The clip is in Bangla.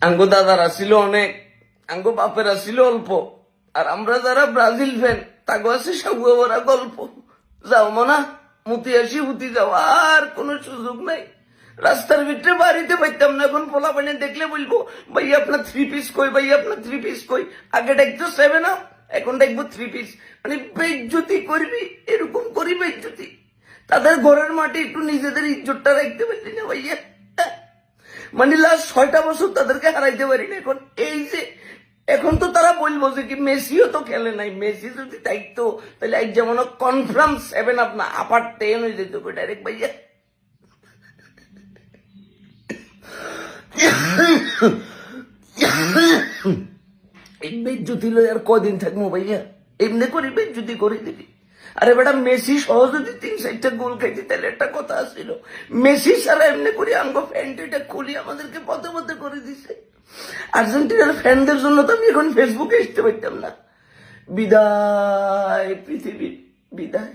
আঙ্গো দাদারা ছিল অনেক, আঙ্গো বাপেরা ছিল অল্প, আর আমরা যারা ব্রাজিল ফ্যান তাগো আছে সাগুয়া ভরা গল্প। যাও মনা মুতি আসি হুতি যাও, আর কোন সুযোগ নাই। রাস্তার ভিতরে বাড়িতে পাইতাম না, এখন পোলা পানি দেখলে বলবো ভাই আপনার 3 পিস কই, ভাই আপনার 3 পিস কই। আগে ডাকতো 7 আপ, এখন ডাকবো 3 পিস। মানে বেইজ্জতি করবি, এরকম করি বেইজ্জতি। তাদের ঘরের মাটি একটু নিজেদের ইজ্জতটা রাখতে পারলি না ভাইয়া। মানে লাস্ট 6টা বছর তাদেরকে হারাইতে পারি না। এখন এই যে এখন তো তারা বলবো যে কি মেসিও তো খেলে নাই, মেসি যদি থাকতো তাহলে আজ যেমন কনফার্ম 7 আপ না আপার 10 হয়ে যেত ডাইরেক্ট ভাইয়া। এই বেজ্জতি লই আর কদিন থাকবো ভাইয়া, এমনি করি বেজ্জতি করে দিবি। আরে বেটা মেসি সহ যদি 3-4টা গোল খাইছি তাহলে একটা কথা ছিল। মেসি সারা এমনি করে আঙ্গো প্যান্টটা খুলি আমাদেরকে পথে পথে করে দিছে। আর্জেন্টিনার ফ্যানদের জন্য তো আমি এখন ফেসবুকে আসতে পারতাম না। বিদায় পৃথিবী, বিদায়।